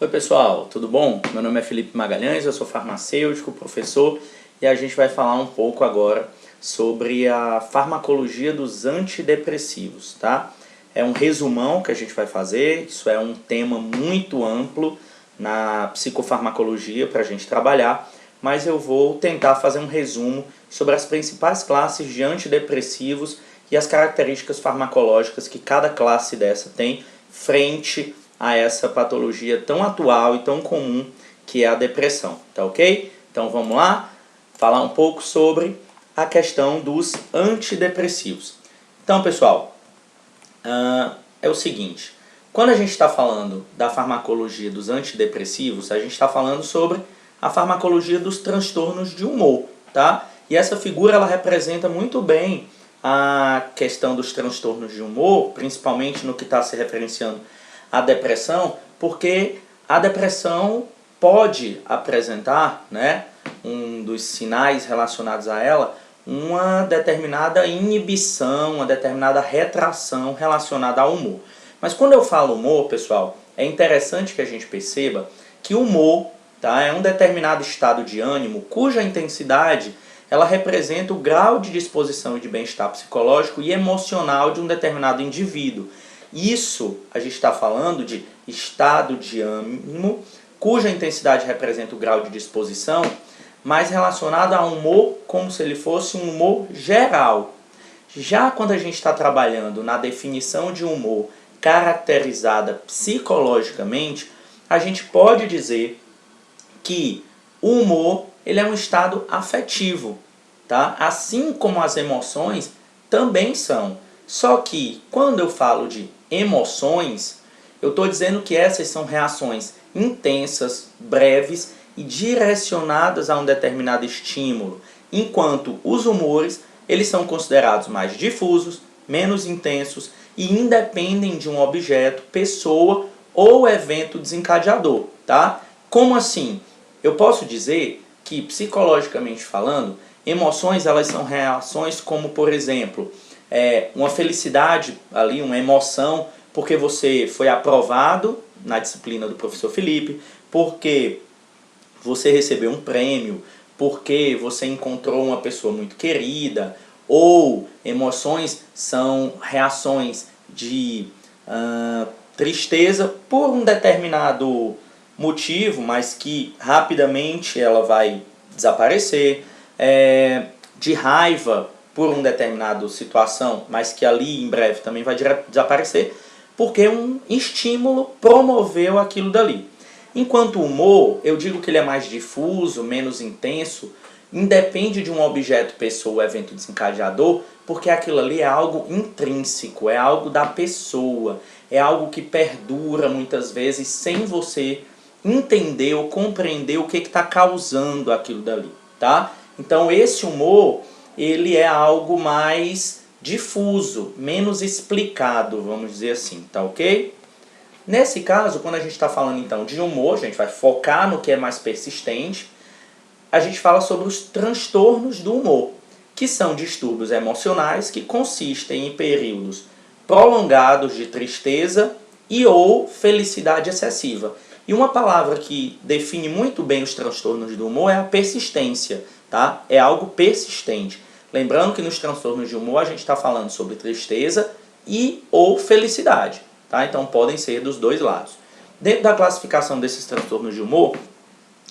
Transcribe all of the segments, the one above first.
Oi pessoal, tudo bom? Meu nome é Felipe Magalhães, eu sou farmacêutico, professor e a gente vai falar um pouco agora sobre a farmacologia dos antidepressivos, tá? É um resumão que a gente vai fazer, isso é um tema muito amplo na psicofarmacologia para a gente trabalhar, mas eu vou tentar fazer um resumo sobre as principais classes de antidepressivos e as características farmacológicas que cada classe dessa tem frente a essa patologia tão atual e tão comum que é a depressão, tá ok? Então vamos lá falar um pouco sobre a questão dos antidepressivos. Então pessoal, é o seguinte, quando a gente está falando da farmacologia dos antidepressivos, a gente está falando sobre a farmacologia dos transtornos de humor, tá? E essa figura ela representa muito bem a questão dos transtornos de humor, principalmente no que está se referenciando à depressão, porque a depressão pode apresentar, né, um dos sinais relacionados a ela, uma determinada inibição, uma determinada retração relacionada ao humor. Mas quando eu falo humor, pessoal, é interessante que a gente perceba que o humor, tá, é um determinado estado de ânimo cuja intensidade ela representa o grau de disposição e de bem-estar psicológico e emocional de um determinado indivíduo. Isso a gente está falando de estado de ânimo cuja intensidade representa o grau de disposição, mas relacionado a um humor como se ele fosse um humor geral. Já quando a gente está trabalhando na definição de humor caracterizada psicologicamente, a gente pode dizer que o humor ele é um estado afetivo, tá? Assim como as emoções também são. Só que quando eu falo de emoções, eu estou dizendo que essas são reações intensas, breves e direcionadas a um determinado estímulo, enquanto os humores eles são considerados mais difusos, menos intensos e independem de um objeto, pessoa ou evento desencadeador, tá? Como assim? Eu posso dizer que, psicologicamente falando, emoções elas são reações como, por exemplo, uma felicidade ali, uma emoção, porque você foi aprovado na disciplina do professor Felipe, porque você recebeu um prêmio, porque você encontrou uma pessoa muito querida, ou emoções são reações de tristeza por um determinado motivo, mas que rapidamente ela vai desaparecer, de raiva por uma determinada situação, mas que ali em breve também vai desaparecer, porque um estímulo promoveu aquilo dali. Enquanto o humor, eu digo que ele é mais difuso, menos intenso, independe de um objeto, pessoa ou evento desencadeador, porque aquilo ali é algo intrínseco, é algo da pessoa, é algo que perdura muitas vezes sem você entender ou compreender o que está causando aquilo dali, tá? Então esse humor, ele é algo mais difuso, menos explicado, vamos dizer assim, tá ok? Nesse caso, quando a gente está falando então de humor, a gente vai focar no que é mais persistente, a gente fala sobre os transtornos do humor, que são distúrbios emocionais que consistem em períodos prolongados de tristeza e ou felicidade excessiva. E uma palavra que define muito bem os transtornos do humor é a persistência, tá? É algo persistente. Lembrando que nos transtornos de humor a gente está falando sobre tristeza e ou felicidade, tá? Então podem ser dos dois lados. Dentro da classificação desses transtornos de humor,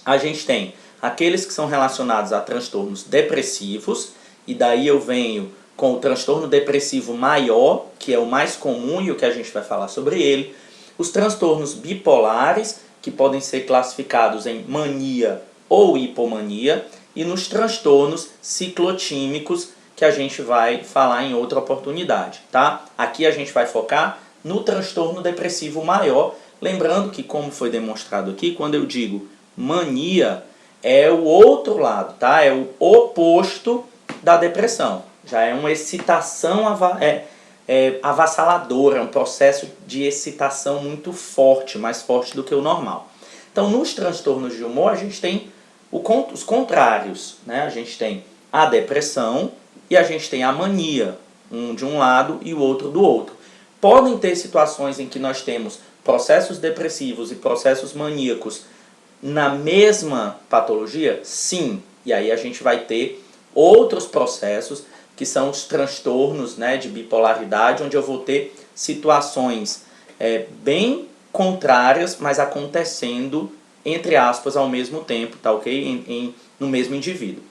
a gente tem aqueles que são relacionados a transtornos depressivos, e daí eu venho com o transtorno depressivo maior, que é o mais comum e o que a gente vai falar sobre ele. Os transtornos bipolares, que podem ser classificados em mania ou hipomania, e nos transtornos ciclotímicos, que a gente vai falar em outra oportunidade, tá? Aqui a gente vai focar no transtorno depressivo maior, lembrando que, como foi demonstrado aqui, quando eu digo mania, é o outro lado, tá? É o oposto da depressão. Já é uma excitação avassaladora, um processo de excitação muito forte, mais forte do que o normal. Então, nos transtornos de humor, a gente tem os contrários, né? A gente tem a depressão e a gente tem a mania, um de um lado e o outro do outro. Podem ter situações em que nós temos processos depressivos e processos maníacos na mesma patologia? Sim. E aí a gente vai ter outros processos que são os transtornos, né, de bipolaridade, onde eu vou ter situações bem contrárias, mas acontecendo, entre aspas, ao mesmo tempo, tá ok? No mesmo indivíduo.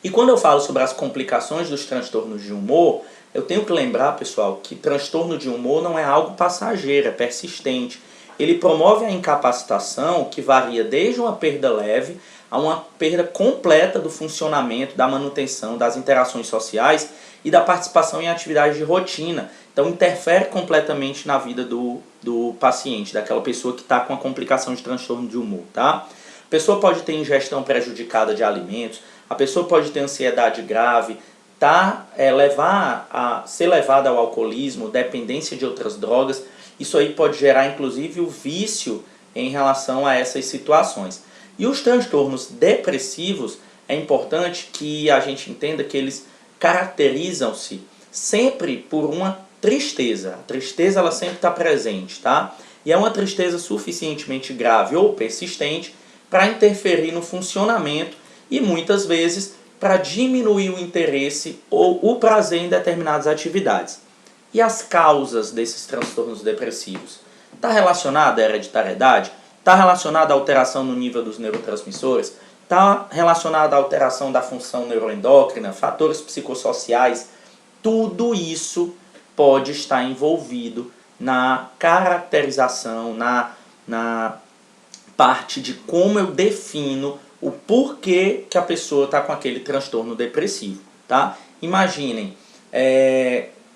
E quando eu falo sobre as complicações dos transtornos de humor, eu tenho que lembrar, pessoal, que transtorno de humor não é algo passageiro, é persistente. Ele promove a incapacitação que varia desde uma perda leve a uma perda completa do funcionamento, da manutenção, das interações sociais e da participação em atividades de rotina. Então interfere completamente na vida do paciente, daquela pessoa que está com a complicação de transtorno de humor, tá? A pessoa pode ter ingestão prejudicada de alimentos, a pessoa pode ter ansiedade grave, ser levada ao alcoolismo, dependência de outras drogas. Isso aí pode gerar inclusive o vício em relação a essas situações. E os transtornos depressivos, é importante que a gente entenda que eles caracterizam-se sempre por uma tristeza. A tristeza ela sempre está presente, tá? E é uma tristeza suficientemente grave ou persistente para interferir no funcionamento e muitas vezes para diminuir o interesse ou o prazer em determinadas atividades. E as causas desses transtornos depressivos? Está relacionada à hereditariedade? Está relacionada à alteração no nível dos neurotransmissores? Está relacionada à alteração da função neuroendócrina, fatores psicossociais? Tudo isso pode estar envolvido na caracterização, na parte de como eu defino o porquê que a pessoa está com aquele transtorno depressivo, tá? Imaginem,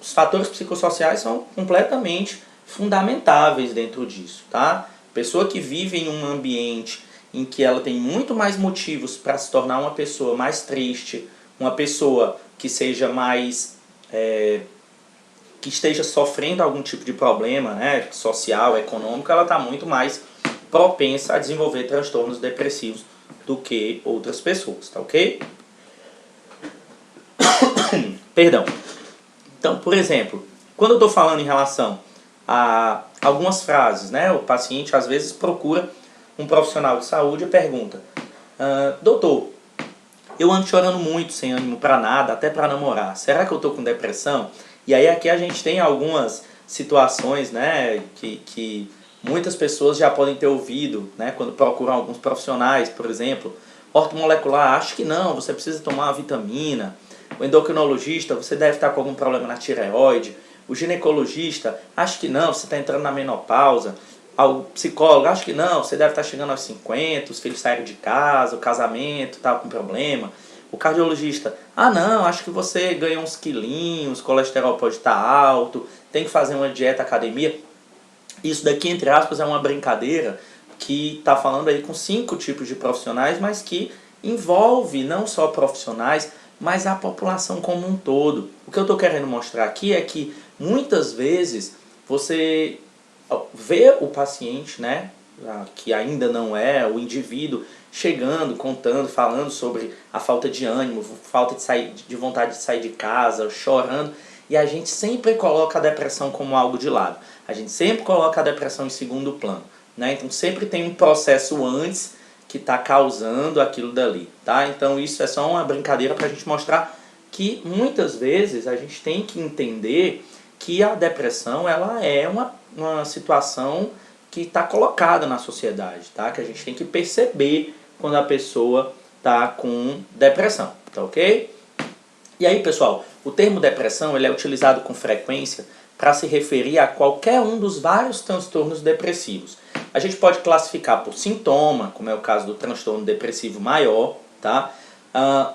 os fatores psicossociais são completamente fundamentáveis dentro disso, tá? Pessoa que vive em um ambiente em que ela tem muito mais motivos para se tornar uma pessoa mais triste, uma pessoa que seja mais que esteja sofrendo algum tipo de problema, né, social, econômico, ela está muito mais propensa a desenvolver transtornos depressivos do que outras pessoas, tá ok? Perdão. Então, por exemplo, quando eu estou falando em relação a algumas frases, né, o paciente às vezes procura um profissional de saúde e pergunta: doutor, eu ando chorando muito, sem ânimo para nada, até para namorar. Será que eu estou com depressão? E aí aqui a gente tem algumas situações, né, que muitas pessoas já podem ter ouvido, né, quando procuram alguns profissionais, por exemplo, ortomolecular, acho que não, você precisa tomar uma vitamina. O endocrinologista, você deve estar com algum problema na tireoide. O ginecologista, acho que não, você está entrando na menopausa. O psicólogo, acho que não, você deve estar chegando aos 50, os filhos saíram de casa, o casamento está com problema. O cardiologista, não, acho que você ganhou uns quilinhos, o colesterol pode estar alto, tem que fazer uma dieta, academia. Isso daqui, entre aspas, é uma brincadeira que está falando aí com 5 tipos de profissionais, mas que envolve não só profissionais, mas a população como um todo. O que eu estou querendo mostrar aqui é que muitas vezes você vê o paciente, né, que ainda não é o indivíduo, chegando, contando, falando sobre a falta de ânimo, falta de vontade de sair de casa, chorando, e a gente sempre coloca a depressão como algo de lado. A gente sempre coloca a depressão em segundo plano, né? Então sempre tem um processo antes que está causando aquilo dali, tá? Então isso é só uma brincadeira para a gente mostrar que muitas vezes a gente tem que entender que a depressão ela é uma situação que está colocada na sociedade, tá? Que a gente tem que perceber quando a pessoa está com depressão, tá ok? E aí, pessoal, o termo depressão ele é utilizado com frequência para se referir a qualquer um dos vários transtornos depressivos. A gente pode classificar por sintoma, como é o caso do transtorno depressivo maior, tá?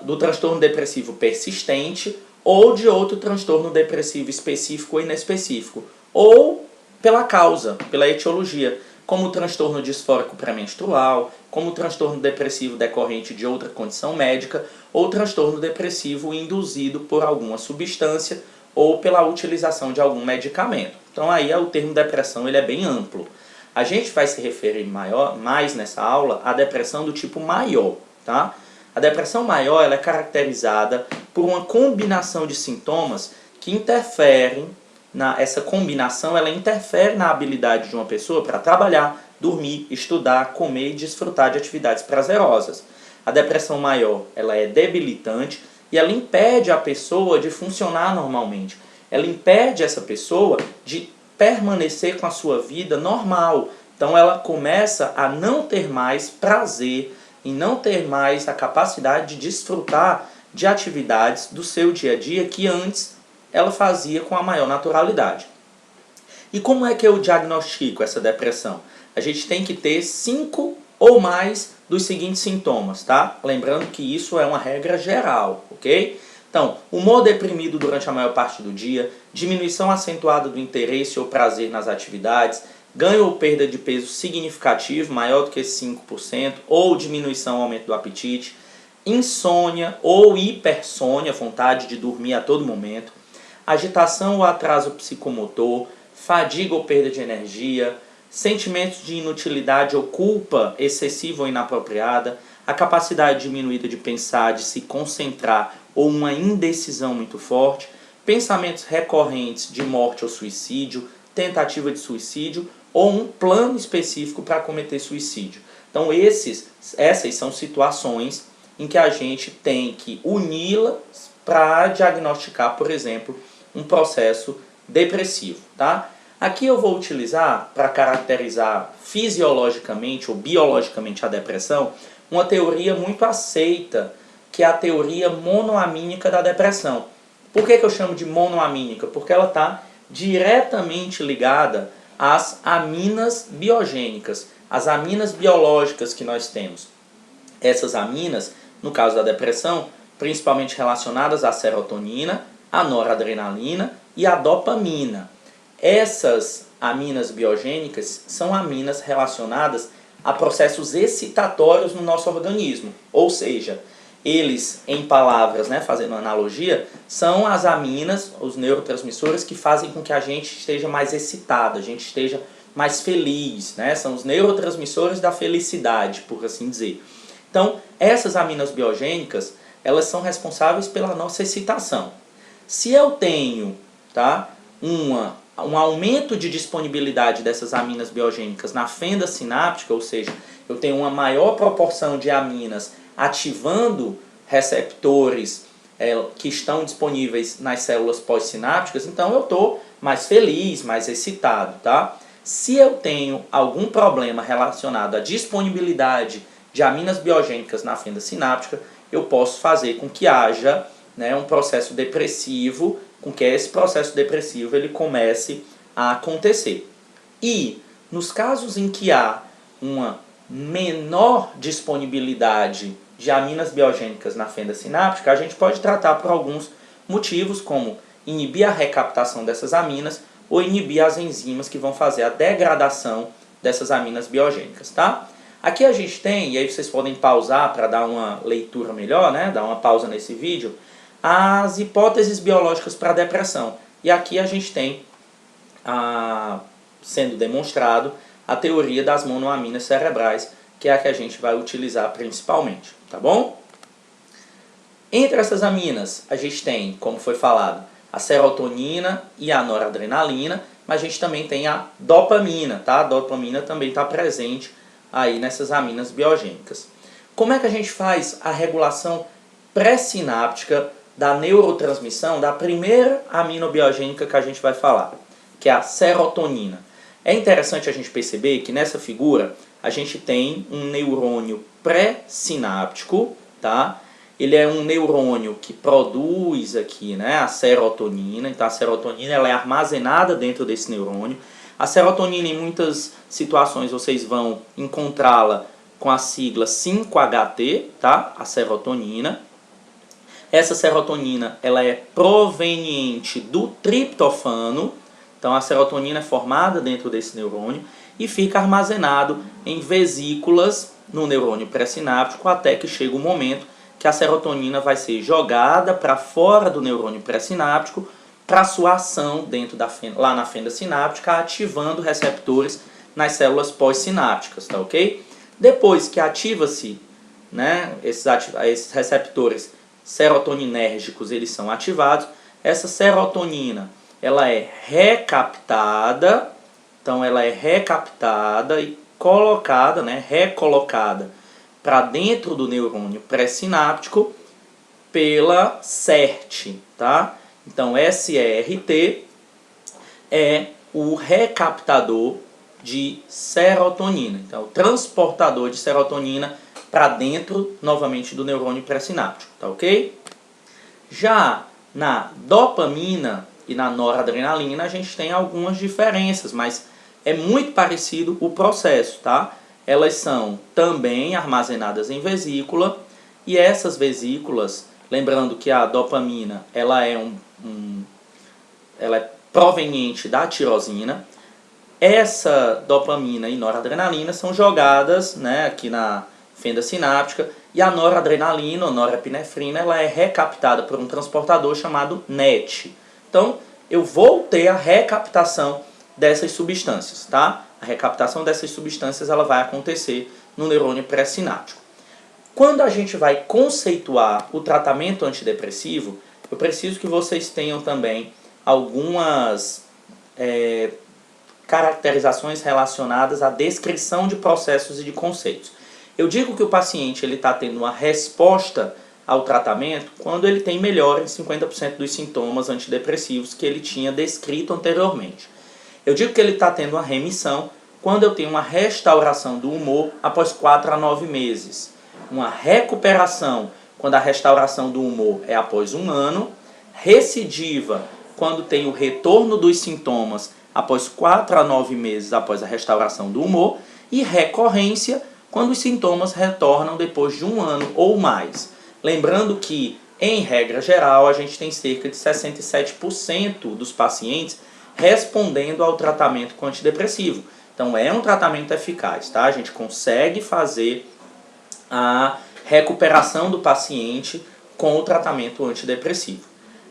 Do transtorno depressivo persistente ou de outro transtorno depressivo específico ou inespecífico, ou pela causa, pela etiologia, como o transtorno disfórico pré-menstrual, como o transtorno depressivo decorrente de outra condição médica, ou transtorno depressivo induzido por alguma substância ou pela utilização de algum medicamento. Então aí o termo depressão ele é bem amplo. A gente vai se referir mais nessa aula à depressão do tipo maior, tá? A depressão maior ela é caracterizada por uma combinação de sintomas que interferem essa combinação ela interfere na habilidade de uma pessoa para trabalhar, dormir, estudar, comer e desfrutar de atividades prazerosas. A depressão maior ela é debilitante e ela impede a pessoa de funcionar normalmente. Ela impede essa pessoa de permanecer com a sua vida normal. Então ela começa a não ter mais prazer e não ter mais a capacidade de desfrutar de atividades do seu dia a dia que antes ela fazia com a maior naturalidade. E como é que eu diagnostico essa depressão? A gente tem que ter 5 ou mais dos seguintes sintomas, tá? Lembrando que isso é uma regra geral, ok? Então, humor deprimido durante a maior parte do dia, diminuição acentuada do interesse ou prazer nas atividades, ganho ou perda de peso significativo, maior do que 5%, ou diminuição ou aumento do apetite, insônia ou hipersônia, vontade de dormir a todo momento, agitação ou atraso psicomotor, fadiga ou perda de energia, sentimentos de inutilidade ou culpa excessiva ou inapropriada, a capacidade diminuída de pensar, de se concentrar ou uma indecisão muito forte, pensamentos recorrentes de morte ou suicídio, tentativa de suicídio ou um plano específico para cometer suicídio. Então essas são situações em que a gente tem que uni-las para diagnosticar, por exemplo, um processo depressivo, tá? Aqui eu vou utilizar, para caracterizar fisiologicamente ou biologicamente a depressão, uma teoria muito aceita, que é a teoria monoamínica da depressão. Por que eu chamo de monoamínica? Porque ela está diretamente ligada às aminas biogênicas, as aminas biológicas que nós temos. Essas aminas, no caso da depressão, principalmente relacionadas à serotonina, à noradrenalina e à dopamina. Essas aminas biogênicas são aminas relacionadas a processos excitatórios no nosso organismo. Ou seja, eles, em palavras, fazendo uma analogia, são as aminas, os neurotransmissores que fazem com que a gente esteja mais excitado, a gente esteja mais feliz. São os neurotransmissores da felicidade, por assim dizer. Então, essas aminas biogênicas, elas são responsáveis pela nossa excitação. Se eu tenho um aumento de disponibilidade dessas aminas biogênicas na fenda sináptica, ou seja, eu tenho uma maior proporção de aminas ativando receptores que estão disponíveis nas células pós-sinápticas, então eu estou mais feliz, mais excitado. Tá? Se eu tenho algum problema relacionado à disponibilidade de aminas biogênicas na fenda sináptica, eu posso fazer com que haja um processo depressivo, com que esse processo depressivo ele comece a acontecer. E nos casos em que há uma menor disponibilidade de aminas biogênicas na fenda sináptica, a gente pode tratar por alguns motivos, como inibir a recaptação dessas aminas ou inibir as enzimas que vão fazer a degradação dessas aminas biogênicas. Tá? Aqui a gente tem, e aí vocês podem pausar para dar uma leitura melhor, dar uma pausa nesse vídeo, as hipóteses biológicas para a depressão. E aqui a gente tem, sendo demonstrado, a teoria das monoaminas cerebrais, que é a que a gente vai utilizar principalmente. Tá bom? Entre essas aminas, a gente tem, como foi falado, a serotonina e a noradrenalina, mas a gente também tem a dopamina. Tá? A dopamina também está presente aí nessas aminas biogênicas. Como é que a gente faz a regulação pré-sináptica da neurotransmissão da primeira aminobiogênica que a gente vai falar, que é a serotonina? É interessante a gente perceber que nessa figura a gente tem um neurônio pré-sináptico, tá? Ele é um neurônio que produz aqui, a serotonina. Então a serotonina ela é armazenada dentro desse neurônio. A serotonina, em muitas situações, vocês vão encontrá-la com a sigla 5-HT, tá? A serotonina. Essa serotonina ela é proveniente do triptofano. Então a serotonina é formada dentro desse neurônio e fica armazenado em vesículas no neurônio pré-sináptico até que chega o momento que a serotonina vai ser jogada para fora do neurônio pré-sináptico para sua ação dentro lá na fenda sináptica, ativando receptores nas células pós-sinápticas, tá ok? Depois que ativa-se, esses receptores serotoninérgicos, eles são ativados, essa serotonina ela é recaptada, então ela é recaptada e colocada, né, recolocada para dentro do neurônio pré-sináptico pela SERT, tá? Então SERT é o recaptador de serotonina, então o transportador de serotonina para dentro novamente do neurônio pré-sináptico, tá ok? Já na dopamina e na noradrenalina a gente tem algumas diferenças, mas é muito parecido o processo, tá? Elas são também armazenadas em vesícula e essas vesículas, lembrando que a dopamina ela é ela é proveniente da tirosina. Essa dopamina e noradrenalina são jogadas, né, aqui na fenda sináptica e a noradrenalina, ou norepinefrina, ela é recaptada por um transportador chamado NET. Então, eu vou ter a recaptação dessas substâncias, tá? A recaptação dessas substâncias ela vai acontecer no neurônio pré-sináptico. Quando a gente vai conceituar o tratamento antidepressivo, eu preciso que vocês tenham também algumas caracterizações relacionadas à descrição de processos e de conceitos. Eu digo que o paciente está tendo uma resposta ao tratamento quando ele tem melhora em 50% dos sintomas antidepressivos que ele tinha descrito anteriormente. Eu digo que ele está tendo uma remissão quando eu tenho uma restauração do humor após 4 a 9 meses. Uma recuperação quando a restauração do humor é após 1 ano. Recidiva quando tem o retorno dos sintomas após 4 a 9 meses após a restauração do humor. E recorrência quando os sintomas retornam depois de 1 ano ou mais. Lembrando que, em regra geral, a gente tem cerca de 67% dos pacientes respondendo ao tratamento com antidepressivo. Então é um tratamento eficaz, tá? A gente consegue fazer a recuperação do paciente com o tratamento antidepressivo.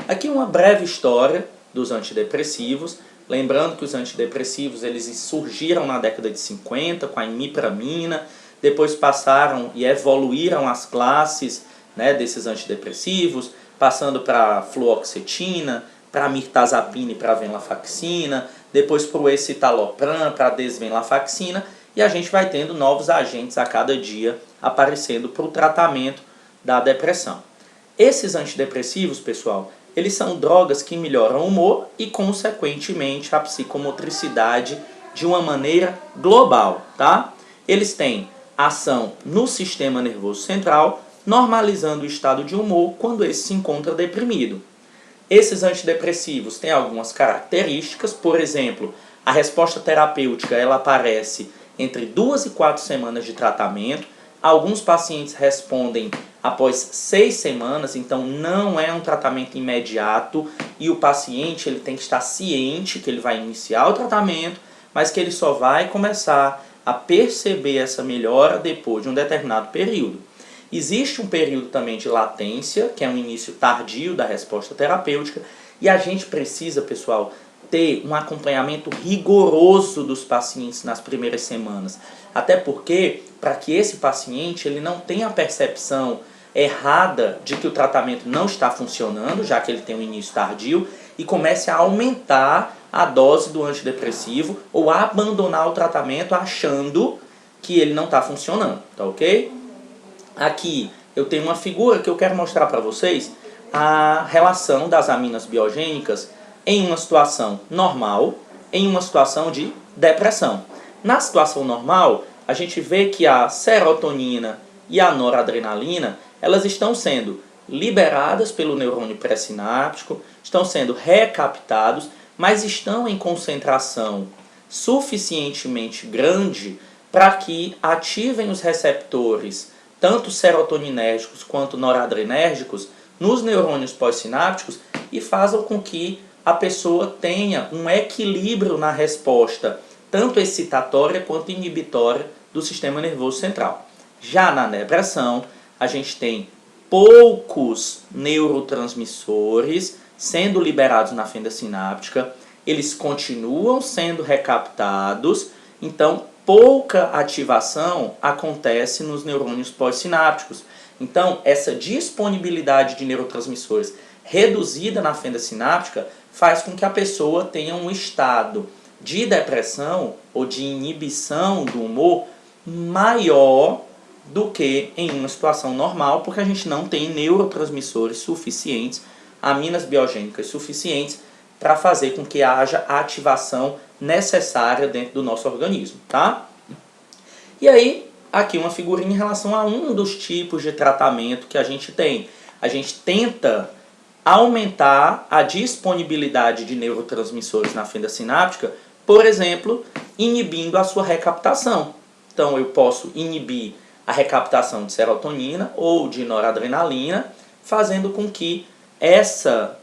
Aqui uma breve história dos antidepressivos. Lembrando que os antidepressivos eles surgiram na década de 50 com a imipramina, depois passaram e evoluíram as classes, né, desses antidepressivos, passando para fluoxetina, para mirtazapina e para venlafaxina, depois para o escitalopram, para a desvenlafaxina, e a gente vai tendo novos agentes a cada dia aparecendo para o tratamento da depressão. Esses antidepressivos, pessoal, eles são drogas que melhoram o humor e, consequentemente, a psicomotricidade de uma maneira global, tá? Eles têm ação no sistema nervoso central, normalizando o estado de humor quando esse se encontra deprimido. Esses antidepressivos têm algumas características, por exemplo, a resposta terapêutica ela aparece entre 2 e 4 semanas de tratamento. Alguns pacientes respondem após 6 semanas, então não é um tratamento imediato e o paciente ele tem que estar ciente que ele vai iniciar o tratamento, mas que ele só vai começar a perceber essa melhora depois de um determinado período. Existe um período também de latência, que é um início tardio da resposta terapêutica, e a gente precisa, pessoal, ter um acompanhamento rigoroso dos pacientes nas primeiras semanas. Até porque, para que esse paciente ele não tenha a percepção errada de que o tratamento não está funcionando, já que ele tem um início tardio, e comece a aumentar a dose do antidepressivo ou a abandonar o tratamento achando que ele não está funcionando, tá ok? Aqui eu tenho uma figura que eu quero mostrar para vocês a relação das aminas biogênicas em uma situação normal, em uma situação de depressão. Na situação normal, a gente vê que a serotonina e a noradrenalina, elas estão sendo liberadas pelo neurônio pré-sináptico, estão sendo recaptados, mas estão em concentração suficientemente grande para que ativem os receptores, tanto serotoninérgicos quanto noradrenérgicos, nos neurônios pós-sinápticos e façam com que a pessoa tenha um equilíbrio na resposta, tanto excitatória quanto inibitória do sistema nervoso central. Já na depressão, a gente tem poucos neurotransmissores sendo liberados na fenda sináptica, eles continuam sendo recaptados, então pouca ativação acontece nos neurônios pós-sinápticos. Então, essa disponibilidade de neurotransmissores reduzida na fenda sináptica faz com que a pessoa tenha um estado de depressão ou de inibição do humor maior do que em uma situação normal, porque a gente não tem neurotransmissores suficientes, aminas biogênicas suficientes para fazer com que haja a ativação necessária dentro do nosso organismo, tá? E aí, aqui uma figurinha em relação a um dos tipos de tratamento que a gente tem. A gente tenta aumentar a disponibilidade de neurotransmissores na fenda sináptica, por exemplo, inibindo a sua recaptação. Então, eu posso inibir a recaptação de serotonina ou de noradrenalina, fazendo com que essa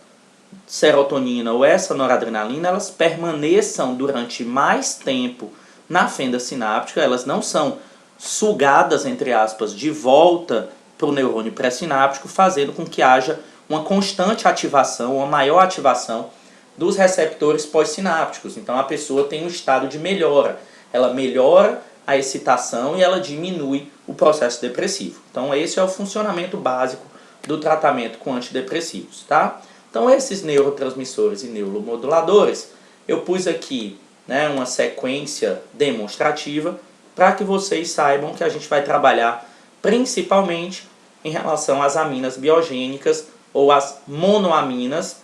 serotonina ou essa noradrenalina elas permaneçam durante mais tempo na fenda sináptica, elas não são sugadas, entre aspas, de volta para o neurônio pré-sináptico, fazendo com que haja uma constante ativação, uma maior ativação dos receptores pós-sinápticos. Então a pessoa tem um estado de melhora, ela melhora a excitação e ela diminui o processo depressivo. Então esse é o funcionamento básico do tratamento com antidepressivos, tá? Então esses neurotransmissores e neuromoduladores, eu pus aqui, né, uma sequência demonstrativa para que vocês saibam que a gente vai trabalhar principalmente em relação às aminas biogênicas ou às monoaminas,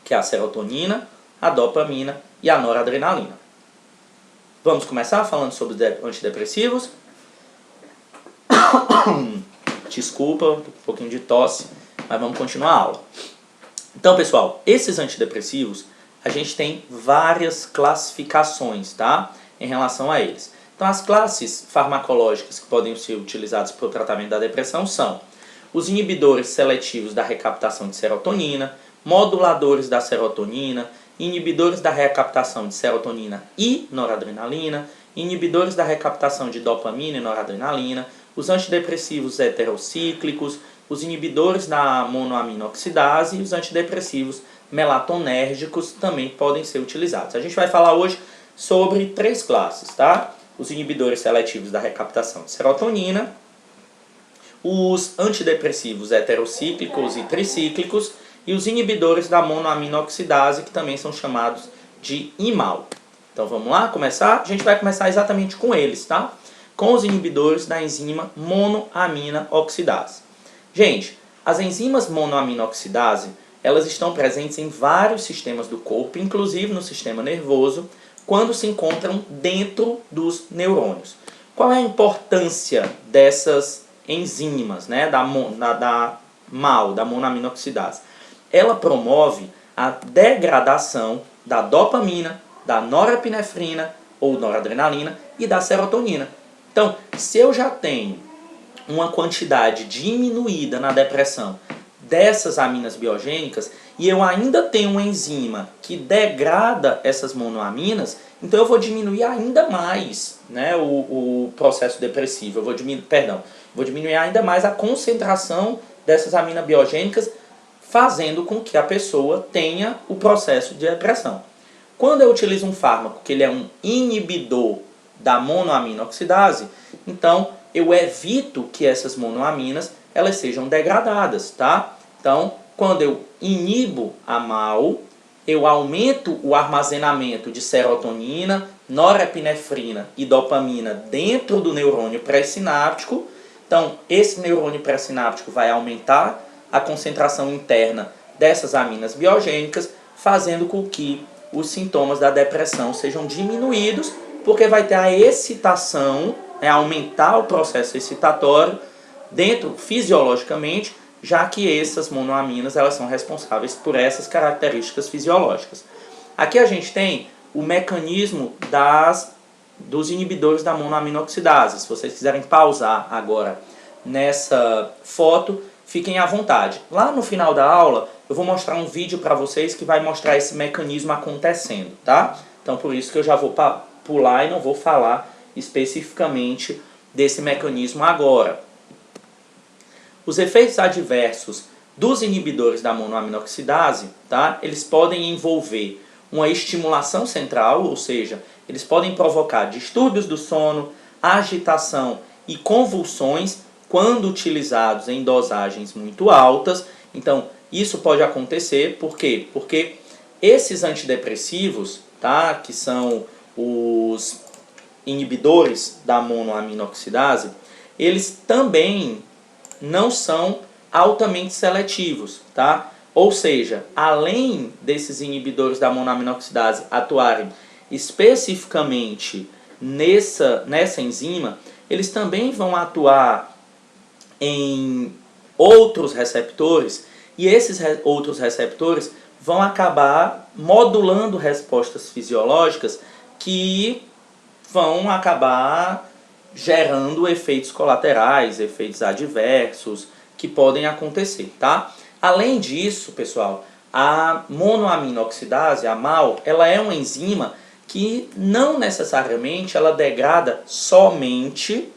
que é a serotonina, a dopamina e a noradrenalina. Vamos começar falando sobre antidepressivos. Desculpa, um pouquinho de tosse, mas vamos continuar a aula. Então, pessoal, esses antidepressivos, a gente tem várias classificações, tá? Em relação a eles. Então, as classes farmacológicas que podem ser utilizadas para o tratamento da depressão são os inibidores seletivos da recaptação de serotonina, moduladores da serotonina, inibidores da recaptação de serotonina e noradrenalina, inibidores da recaptação de dopamina e noradrenalina, os antidepressivos heterocíclicos, os inibidores da monoaminoxidase e os antidepressivos melatonérgicos também podem ser utilizados. A gente vai falar hoje sobre 3 classes, tá? Os inibidores seletivos da recaptação de serotonina, os antidepressivos heterocíclicos e tricíclicos e os inibidores da monoaminoxidase, que também são chamados de IMAL. Então vamos lá começar? A gente vai começar exatamente com eles, tá? Com os inibidores da enzima monoaminoxidase. Gente, as enzimas monoaminoxidase, elas estão presentes em vários sistemas do corpo, inclusive no sistema nervoso, quando se encontram dentro dos neurônios. Qual é a importância dessas enzimas, né, da monoaminoxidase? Ela promove a degradação da dopamina, da norepinefrina ou noradrenalina e da serotonina. Então, se eu já tenho uma quantidade diminuída na depressão dessas aminas biogênicas e eu ainda tenho uma enzima que degrada essas monoaminas, então eu vou diminuir ainda mais, né, o processo depressivo. Eu vou diminuir ainda mais a concentração dessas aminas biogênicas, fazendo com que a pessoa tenha o processo de depressão. Quando eu utilizo um fármaco que ele é um inibidor da monoaminoxidase, então eu evito que essas monoaminas elas sejam degradadas, tá? Então, quando eu inibo a MAO, eu aumento o armazenamento de serotonina, norepinefrina e dopamina dentro do neurônio pré-sináptico. Então, esse neurônio pré-sináptico vai aumentar a concentração interna dessas aminas biogênicas, fazendo com que os sintomas da depressão sejam diminuídos, porque vai ter a excitação, aumentar o processo excitatório dentro, fisiologicamente, já que essas monoaminas elas são responsáveis por essas características fisiológicas. Aqui a gente tem o mecanismo dos inibidores da monoaminoxidase. Se vocês quiserem pausar agora nessa foto, fiquem à vontade. Lá no final da aula, eu vou mostrar um vídeo para vocês que vai mostrar esse mecanismo acontecendo, tá? Então, por isso que eu já vou pular e não vou falar especificamente desse mecanismo agora. Os efeitos adversos dos inibidores da monoaminoxidase, tá? Eles podem envolver uma estimulação central, ou seja, eles podem provocar distúrbios do sono, agitação e convulsões quando utilizados em dosagens muito altas. Então, Isso pode acontecer, por quê? Porque esses antidepressivos, tá, que são os inibidores da monoaminoxidase, eles também não são altamente seletivos, tá? Ou seja, além desses inibidores da monoaminoxidase atuarem especificamente nessa enzima, eles também vão atuar em outros receptores, e esses outros receptores vão acabar modulando respostas fisiológicas que vão acabar gerando efeitos colaterais, efeitos adversos que podem acontecer, tá? Além disso, pessoal, a monoaminoxidase, a MAO, ela é uma enzima que não necessariamente ela degrada somente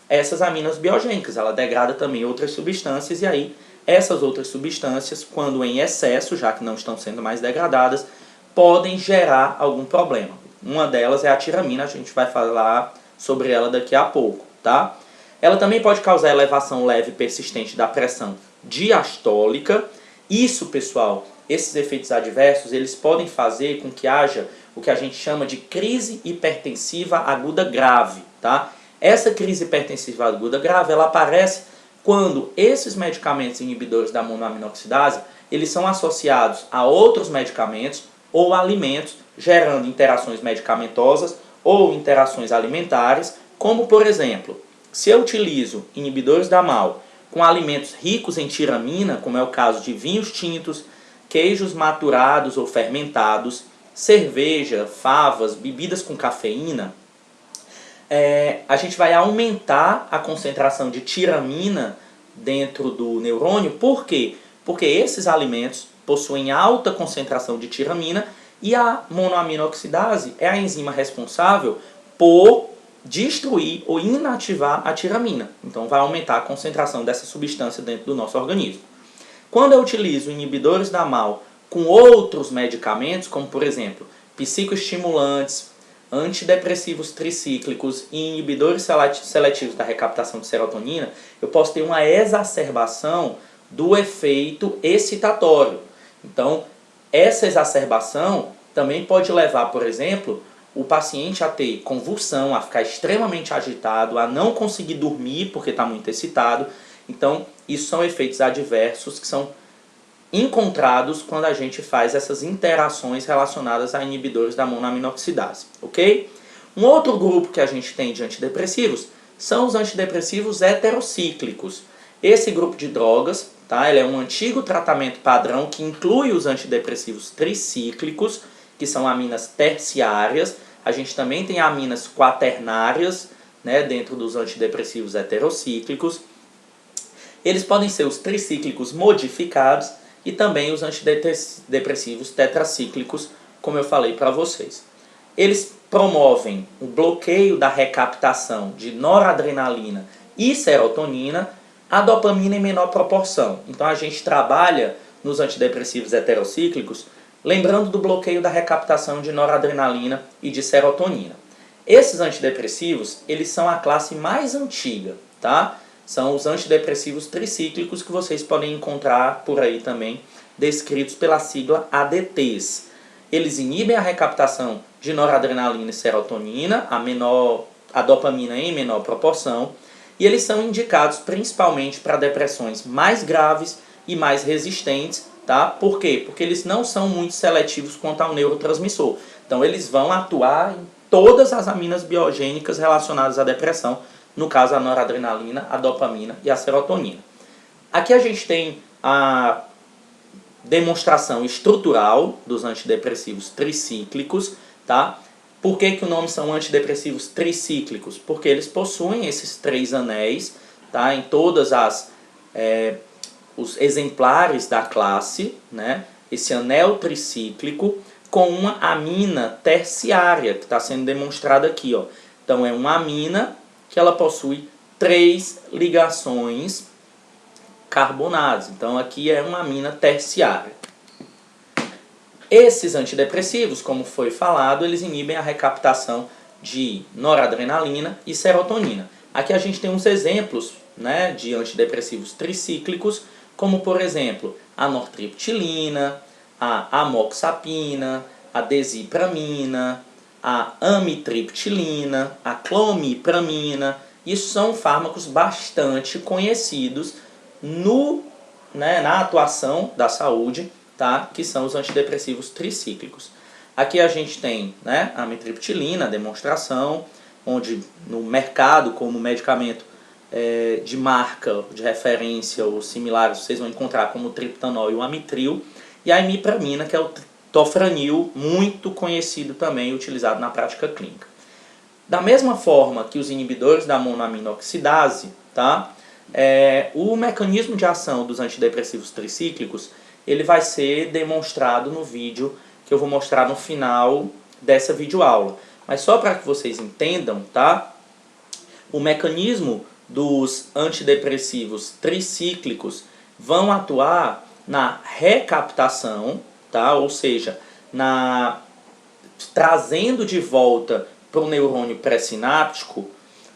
essas aminas biogênicas, ela degrada também outras substâncias, e aí essas outras substâncias, quando em excesso, já que não estão sendo mais degradadas, podem gerar algum problema. Uma delas é a tiramina, a gente vai falar sobre ela daqui a pouco, tá? Ela também pode causar elevação leve e persistente da pressão diastólica. Isso, pessoal, esses efeitos adversos, eles podem fazer com que haja o que a gente chama de crise hipertensiva aguda grave, tá? Essa crise hipertensiva aguda grave, ela aparece quando esses medicamentos inibidores da monoaminoxidase, eles são associados a outros medicamentos ou alimentos, gerando interações medicamentosas ou interações alimentares, como por exemplo, se eu utilizo inibidores da MAO com alimentos ricos em tiramina, como é o caso de vinhos tintos, queijos maturados ou fermentados, cerveja, favas, bebidas com cafeína, a gente vai aumentar a concentração de tiramina dentro do neurônio. Por quê? Porque esses alimentos possuem alta concentração de tiramina e a monoaminoxidase é a enzima responsável por destruir ou inativar a tiramina. Então vai aumentar a concentração dessa substância dentro do nosso organismo. Quando eu utilizo inibidores da MAO com outros medicamentos, como por exemplo, psicoestimulantes, antidepressivos tricíclicos e inibidores seletivos da recaptação de serotonina, eu posso ter uma exacerbação do efeito excitatório. Então, essa exacerbação também pode levar, por exemplo, o paciente a ter convulsão, a ficar extremamente agitado, a não conseguir dormir porque está muito excitado. Então, isso são efeitos adversos que são encontrados quando a gente faz essas interações relacionadas a inibidores da monoaminoxidase, ok? Um outro grupo que a gente tem de antidepressivos são os antidepressivos heterocíclicos. Esse grupo de drogas, tá? Ele é um antigo tratamento padrão que inclui os antidepressivos tricíclicos, que são aminas terciárias. A gente também tem aminas quaternárias, né, dentro dos antidepressivos heterocíclicos. Eles podem ser os tricíclicos modificados e também os antidepressivos tetracíclicos, como eu falei para vocês. Eles promovem o bloqueio da recaptação de noradrenalina e serotonina, a dopamina em menor proporção. Então a gente trabalha nos antidepressivos heterocíclicos lembrando do bloqueio da recaptação de noradrenalina e de serotonina. Esses antidepressivos, eles são a classe mais antiga, tá? São os antidepressivos tricíclicos que vocês podem encontrar por aí também, descritos pela sigla ADTs. Eles inibem a recaptação de noradrenalina e serotonina, a dopamina em menor proporção, e eles são indicados principalmente para depressões mais graves e mais resistentes, tá? Por quê? Porque eles não são muito seletivos quanto ao neurotransmissor. Então eles vão atuar em todas as aminas biogênicas relacionadas à depressão, no caso a noradrenalina, a dopamina e a serotonina. Aqui a gente tem a demonstração estrutural dos antidepressivos tricíclicos, tá? Por que o nome são antidepressivos tricíclicos? Porque eles possuem esses 3 anéis, tá? Em todas os exemplares da classe, né? Esse anel tricíclico com uma amina terciária, que está sendo demonstrada aqui, ó. Então é uma amina que ela possui 3 ligações carbonadas. Então aqui é uma amina terciária. Esses antidepressivos, como foi falado, eles inibem a recaptação de noradrenalina e serotonina. Aqui a gente tem uns exemplos, né, de antidepressivos tricíclicos, como por exemplo a nortriptilina, a amoxapina, a desipramina, a amitriptilina, a clomipramina. Isso são fármacos bastante conhecidos na atuação da saúde, tá? Que são os antidepressivos tricíclicos. Aqui a gente tem, né, a amitriptilina, a demonstração, onde no mercado, como medicamento de marca, de referência ou similares, vocês vão encontrar como o triptanol e o amitril, e a imipramina, que é o tofranil, muito conhecido também, utilizado na prática clínica. Da mesma forma que os inibidores da monoaminoxidase, tá? O mecanismo de ação dos antidepressivos tricíclicos, ele vai ser demonstrado no vídeo que eu vou mostrar no final dessa videoaula. Mas só para que vocês entendam, tá? O mecanismo dos antidepressivos tricíclicos vão atuar na recaptação, tá? Ou seja, trazendo de volta para o neurônio pré-sináptico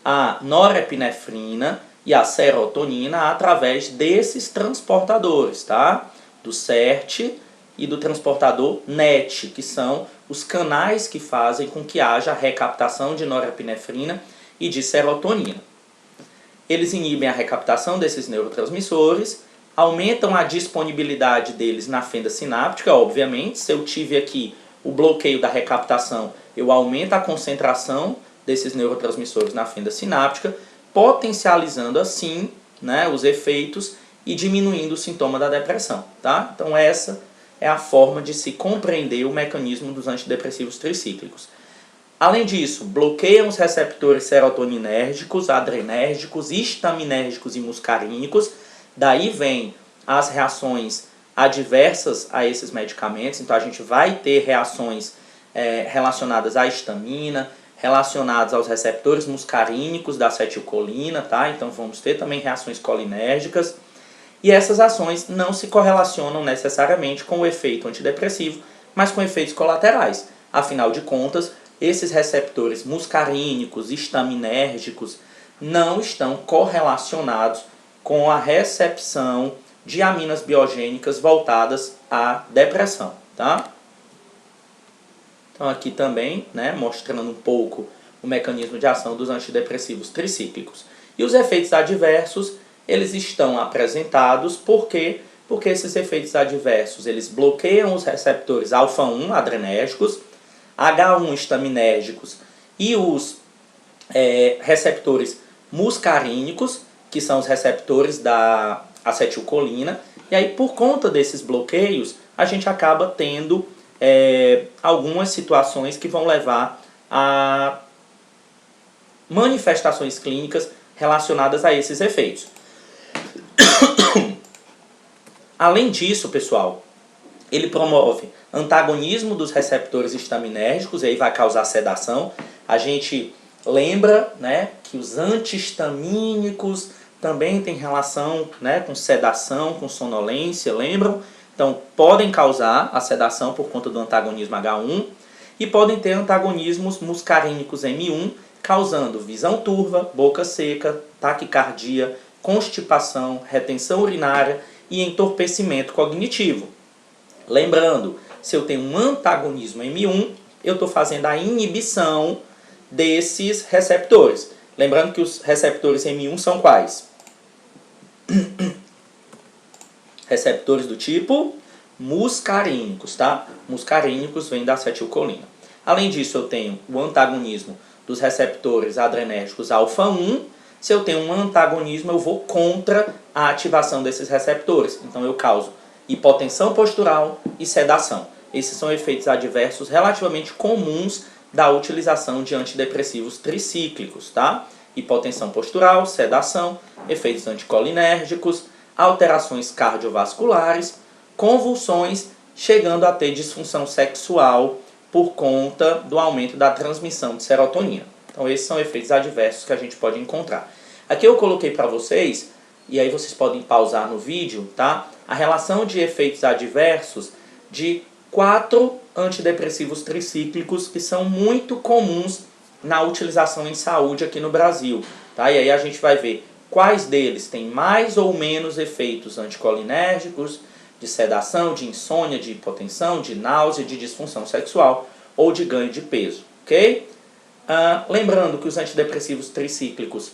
a norepinefrina e a serotonina através desses transportadores, tá? Do SERT e do transportador NET, que são os canais que fazem com que haja a recaptação de norepinefrina e de serotonina. Eles inibem a recaptação desses neurotransmissores, aumentam a disponibilidade deles na fenda sináptica, obviamente. Se eu tive aqui o bloqueio da recaptação, eu aumento a concentração desses neurotransmissores na fenda sináptica, potencializando assim, né, os efeitos e diminuindo o sintoma da depressão, tá? Então essa é a forma de se compreender o mecanismo dos antidepressivos tricíclicos. Além disso, bloqueiam os receptores serotoninérgicos, adrenérgicos, histaminérgicos e muscarínicos. Daí vem as reações adversas a esses medicamentos. Então a gente vai ter reações relacionadas à histamina, relacionadas aos receptores muscarínicos da acetilcolina, tá? Então vamos ter também reações colinérgicas. E essas ações não se correlacionam necessariamente com o efeito antidepressivo, mas com efeitos colaterais. Afinal de contas, esses receptores muscarínicos, histaminérgicos, não estão correlacionados com a recepção de aminas biogênicas voltadas à depressão, tá? Então aqui também, né, mostrando um pouco o mecanismo de ação dos antidepressivos tricíclicos. E os efeitos adversos, eles estão apresentados porque esses efeitos adversos, eles bloqueiam os receptores alfa-1 adrenérgicos, H1 histaminérgicos e os receptores muscarínicos, que são os receptores da acetilcolina. E aí, por conta desses bloqueios, a gente acaba tendo algumas situações que vão levar a manifestações clínicas relacionadas a esses efeitos. Além disso, pessoal, ele promove antagonismo dos receptores histaminérgicos, e aí vai causar sedação. A gente lembra, né, que os antihistamínicos também têm relação, né, com sedação, com sonolência, lembram? Então, podem causar a sedação por conta do antagonismo H1 e podem ter antagonismos muscarínicos M1, causando visão turva, boca seca, taquicardia, constipação, retenção urinária e entorpecimento cognitivo. Lembrando, se eu tenho um antagonismo M1, eu estou fazendo a inibição desses receptores. Lembrando que os receptores M1 são quais? Receptores do tipo muscarínicos, tá? Muscarínicos vêm da acetilcolina. Além disso, eu tenho o antagonismo dos receptores adrenérgicos alfa-1. Se eu tenho um antagonismo, eu vou contra a ativação desses receptores. Então eu causo hipotensão postural e sedação. Esses são efeitos adversos relativamente comuns da utilização de antidepressivos tricíclicos, tá? Hipotensão postural, sedação, efeitos anticolinérgicos, alterações cardiovasculares, convulsões, chegando a ter disfunção sexual por conta do aumento da transmissão de serotonina. Então esses são efeitos adversos que a gente pode encontrar. Aqui eu coloquei para vocês, e aí vocês podem pausar no vídeo, tá? A relação de efeitos adversos de 4 antidepressivos tricíclicos que são muito comuns na utilização em saúde aqui no Brasil, tá? E aí a gente vai ver quais deles têm mais ou menos efeitos anticolinérgicos, de sedação, de insônia, de hipotensão, de náusea, de disfunção sexual ou de ganho de peso, ok? Lembrando que os antidepressivos tricíclicos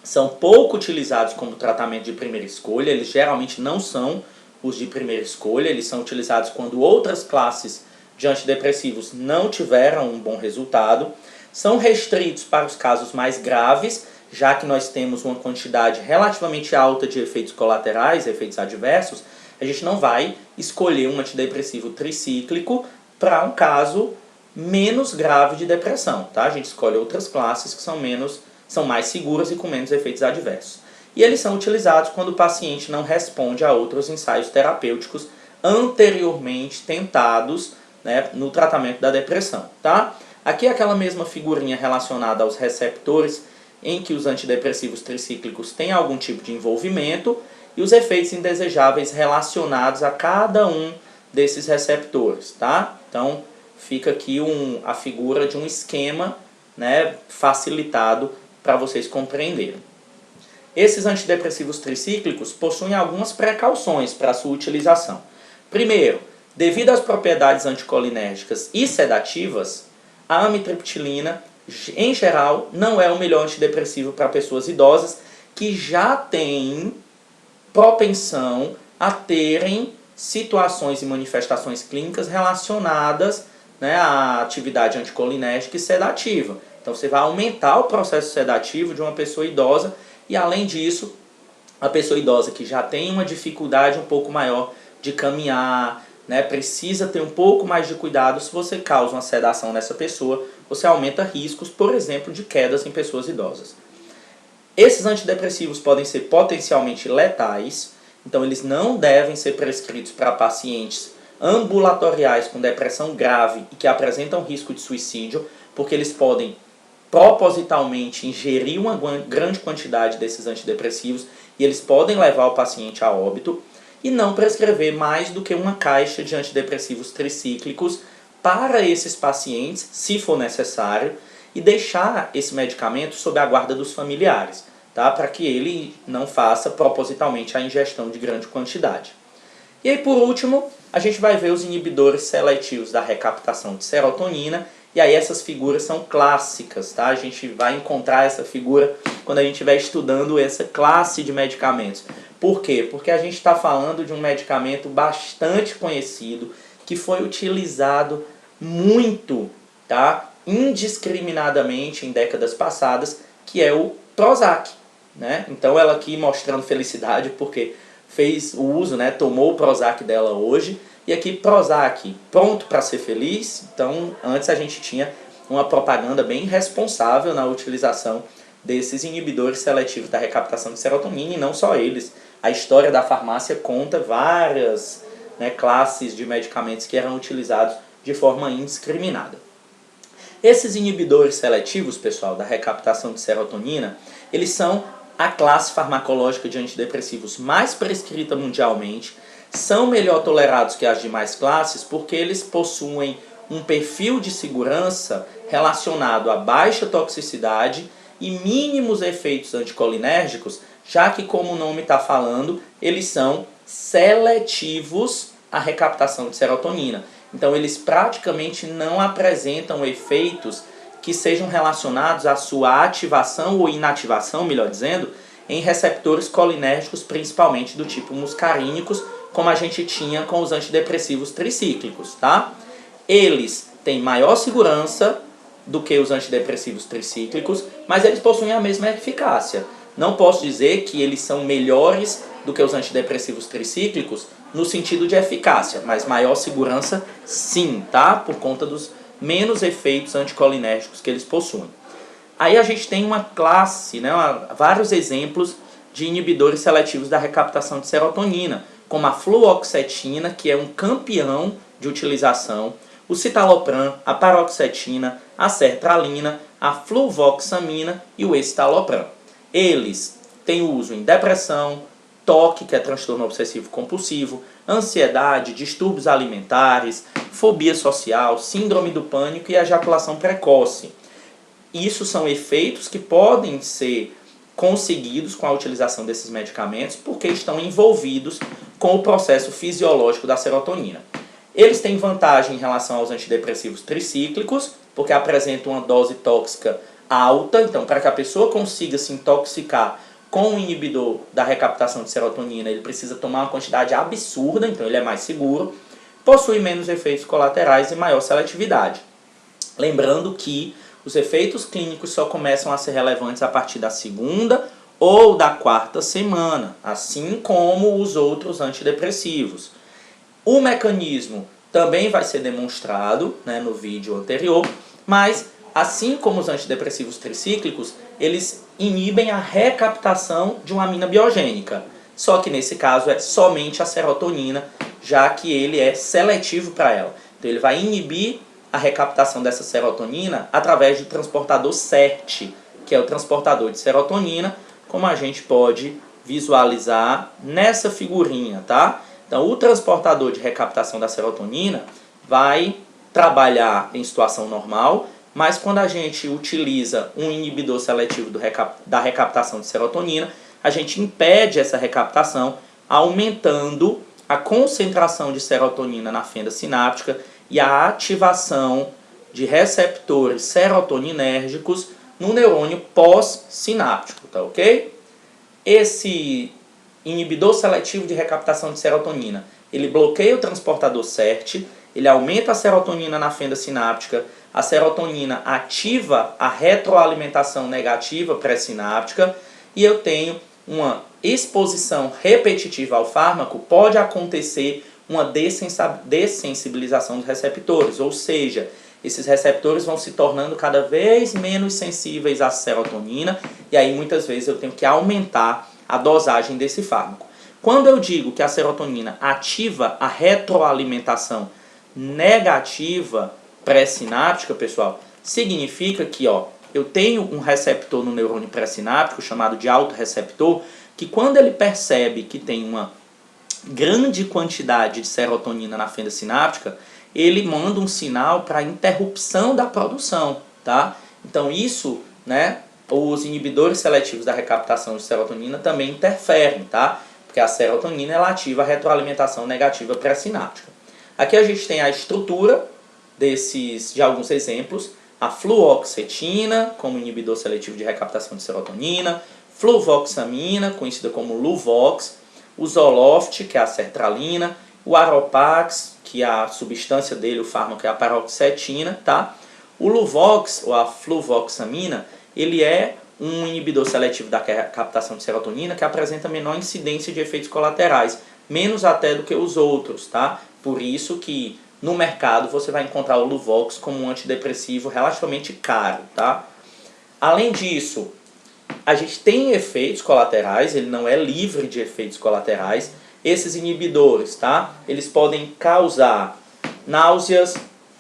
são pouco utilizados como tratamento de primeira escolha, eles geralmente não são os de primeira escolha, eles são utilizados quando outras classes de antidepressivos não tiveram um bom resultado, são restritos para os casos mais graves, já que nós temos uma quantidade relativamente alta de efeitos colaterais, efeitos adversos, a gente não vai escolher um antidepressivo tricíclico para um caso menos grave de depressão, tá? A gente escolhe outras classes que são mais seguras e com menos efeitos adversos. E eles são utilizados quando o paciente não responde a outros ensaios terapêuticos anteriormente tentados, né, no tratamento da depressão, tá? Aqui é aquela mesma figurinha relacionada aos receptores em que os antidepressivos tricíclicos têm algum tipo de envolvimento e os efeitos indesejáveis relacionados a cada um desses receptores, tá? Então, fica aqui a figura de um esquema, né, facilitado para vocês compreenderem. Esses antidepressivos tricíclicos possuem algumas precauções para a sua utilização. Primeiro, devido às propriedades anticolinérgicas e sedativas, a amitriptilina, em geral, não é o melhor antidepressivo para pessoas idosas que já têm propensão a terem situações e manifestações clínicas relacionadas, né, à atividade anticolinérgica e sedativa. Então você vai aumentar o processo sedativo de uma pessoa idosa e, além disso, a pessoa idosa que já tem uma dificuldade um pouco maior de caminhar, né, precisa ter um pouco mais de cuidado. Se você causa uma sedação nessa pessoa, você aumenta riscos, por exemplo, de quedas em pessoas idosas. Esses antidepressivos podem ser potencialmente letais, então eles não devem ser prescritos para pacientes ambulatoriais com depressão grave e que apresentam risco de suicídio, porque eles podem propositalmente ingerir uma grande quantidade desses antidepressivos e eles podem levar o paciente a óbito, e não prescrever mais do que uma caixa de antidepressivos tricíclicos para esses pacientes, se for necessário, e deixar esse medicamento sob a guarda dos familiares, tá? Para que ele não faça propositalmente a ingestão de grande quantidade. E aí, por último, a gente vai ver os inibidores seletivos da recaptação de serotonina, e aí essas figuras são clássicas, tá? A gente vai encontrar essa figura quando a gente estiver estudando essa classe de medicamentos. Por quê? Porque a gente está falando de um medicamento bastante conhecido, que foi utilizado muito, tá, indiscriminadamente em décadas passadas, que é o Prozac, né? Então ela aqui mostrando felicidade porque fez o uso, né, tomou o Prozac dela hoje, e aqui Prozac pronto para ser feliz. Então antes a gente tinha uma propaganda bem responsável na utilização desses inibidores seletivos da recaptação de serotonina, e não só eles. A história da farmácia conta várias, né, classes de medicamentos que eram utilizados de forma indiscriminada. Esses inibidores seletivos, pessoal, da recaptação de serotonina, eles são a classe farmacológica de antidepressivos mais prescrita mundialmente, são melhor tolerados que as demais classes porque eles possuem um perfil de segurança relacionado a baixa toxicidade e mínimos efeitos anticolinérgicos, já que, como o nome está falando, eles são seletivos à recaptação de serotonina. Então eles praticamente não apresentam efeitos que sejam relacionados à sua ativação ou inativação, melhor dizendo, em receptores colinérgicos, principalmente do tipo muscarínicos, como a gente tinha com os antidepressivos tricíclicos, tá? Eles têm maior segurança do que os antidepressivos tricíclicos, mas eles possuem a mesma eficácia. Não posso dizer que eles são melhores do que os antidepressivos tricíclicos no sentido de eficácia, mas maior segurança sim, tá? Por conta dos menos efeitos anticolinérgicos que eles possuem. Aí a gente tem uma classe, né, vários exemplos de inibidores seletivos da recaptação de serotonina, como a fluoxetina, que é um campeão de utilização, o citalopram, a paroxetina, a sertralina, a fluvoxamina e o escitalopram. Eles têm uso em depressão, TOC, que é transtorno obsessivo compulsivo, ansiedade, distúrbios alimentares, fobia social, síndrome do pânico e ejaculação precoce. Isso são efeitos que podem ser conseguidos com a utilização desses medicamentos porque estão envolvidos com o processo fisiológico da serotonina. Eles têm vantagem em relação aos antidepressivos tricíclicos, porque apresentam uma dose tóxica alta. Então, para que a pessoa consiga se intoxicar com o inibidor da recaptação de serotonina, ele precisa tomar uma quantidade absurda, então ele é mais seguro, possui menos efeitos colaterais e maior seletividade. Lembrando que os efeitos clínicos só começam a ser relevantes a partir da segunda ou da quarta semana, assim como os outros antidepressivos. O mecanismo também vai ser demonstrado, né, no vídeo anterior, mas assim como os antidepressivos tricíclicos, eles inibem a recaptação de uma amina biogênica. Só que nesse caso é somente a serotonina, já que ele é seletivo para ela. Então ele vai inibir a recaptação dessa serotonina através do transportador SERT, que é o transportador de serotonina, como a gente pode visualizar nessa figurinha, tá? Então, o transportador de recaptação da serotonina vai trabalhar em situação normal, mas quando a gente utiliza um inibidor seletivo da recaptação de serotonina, a gente impede essa recaptação, aumentando a concentração de serotonina na fenda sináptica e a ativação de receptores serotoninérgicos no neurônio pós-sináptico, tá ok? Esse inibidor seletivo de recaptação de serotonina, ele bloqueia o transportador SERT, ele aumenta a serotonina na fenda sináptica, a serotonina ativa a retroalimentação negativa pré-sináptica e eu tenho uma exposição repetitiva ao fármaco, pode acontecer uma dessensibilização dos receptores, ou seja, esses receptores vão se tornando cada vez menos sensíveis à serotonina e aí muitas vezes eu tenho que aumentar a dosagem desse fármaco. Quando eu digo que a serotonina ativa a retroalimentação negativa pré-sináptica, pessoal, significa que eu tenho um receptor no neurônio pré-sináptico chamado de autorreceptor, que quando ele percebe que tem uma grande quantidade de serotonina na fenda sináptica, ele manda um sinal para interrupção da produção, tá? Então isso, né, os inibidores seletivos da recaptação de serotonina também interferem, tá? Porque a serotonina ela ativa a retroalimentação negativa pré-sináptica. Aqui a gente tem a estrutura de alguns exemplos, a fluoxetina, como inibidor seletivo de recaptação de serotonina, fluvoxamina, conhecida como Luvox, o Zoloft, que é a sertralina, o Aropax, que a substância dele, o fármaco, é a paroxetina, tá? O Luvox, ou a fluvoxamina, ele é um inibidor seletivo da captação de serotonina que apresenta menor incidência de efeitos colaterais, menos até do que os outros, tá? Por isso que no mercado você vai encontrar o Luvox como um antidepressivo relativamente caro, tá? Além disso, a gente tem efeitos colaterais, ele não é livre de efeitos colaterais. Esses inibidores, tá? Eles podem causar náuseas,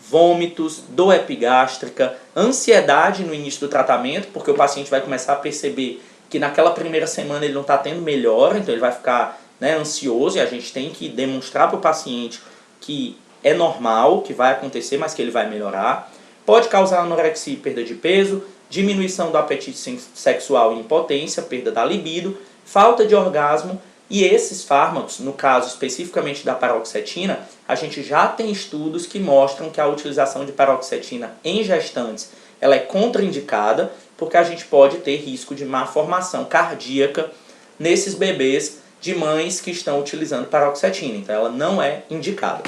vômitos, dor epigástrica, ansiedade no início do tratamento, porque o paciente vai começar a perceber que naquela primeira semana ele não está tendo melhora, então ele vai ficar, né, ansioso, e a gente tem que demonstrar para o paciente que é normal, que vai acontecer, mas que ele vai melhorar. Pode causar anorexia e perda de peso, diminuição do apetite sexual e impotência, perda da libido, falta de orgasmo. E esses fármacos, no caso especificamente da paroxetina, a gente já tem estudos que mostram que a utilização de paroxetina em gestantes ela é contraindicada, porque a gente pode ter risco de má formação cardíaca nesses bebês de mães que estão utilizando paroxetina. Então ela não é indicada.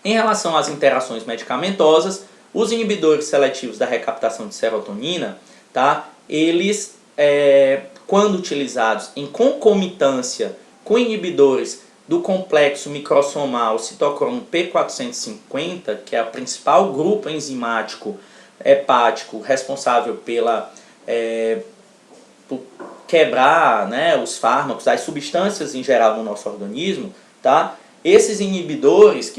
Em relação às interações medicamentosas, os inibidores seletivos da recaptação de serotonina, tá? Eles, quando utilizados em concomitância com inibidores do complexo microsomal citocromo P450, que é o principal grupo enzimático hepático responsável por quebrar, né, os fármacos, as substâncias em geral no nosso organismo, tá? Esses inibidores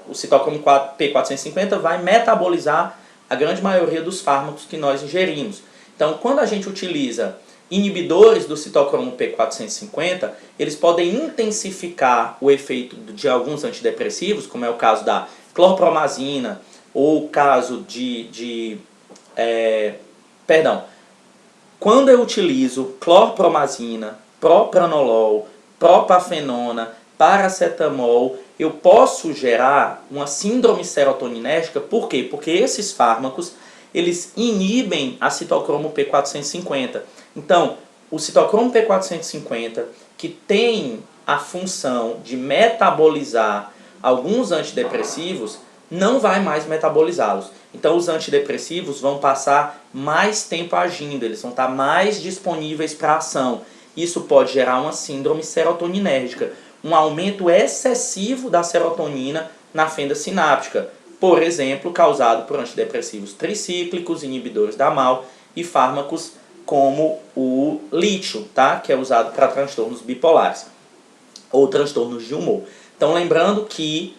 o citocromo P450 vai metabolizar a grande maioria dos fármacos que nós ingerimos. Então, quando a gente utiliza inibidores do citocromo P450, eles podem intensificar o efeito de alguns antidepressivos, como é o caso da clorpromazina, ou o caso Quando eu utilizo clorpromazina, propranolol, propafenona, paracetamol, eu posso gerar uma síndrome serotoninérgica. Por quê? Porque esses fármacos, eles inibem a citocromo P450. Então, o citocromo P450, que tem a função de metabolizar alguns antidepressivos, não vai mais metabolizá-los. Então os antidepressivos vão passar mais tempo agindo, eles vão estar mais disponíveis para ação. Isso pode gerar uma síndrome serotoninérgica, um aumento excessivo da serotonina na fenda sináptica, por exemplo, causado por antidepressivos tricíclicos, inibidores da MAO e fármacos como o lítio, tá? Que é usado para transtornos bipolares ou transtornos de humor. Então lembrando que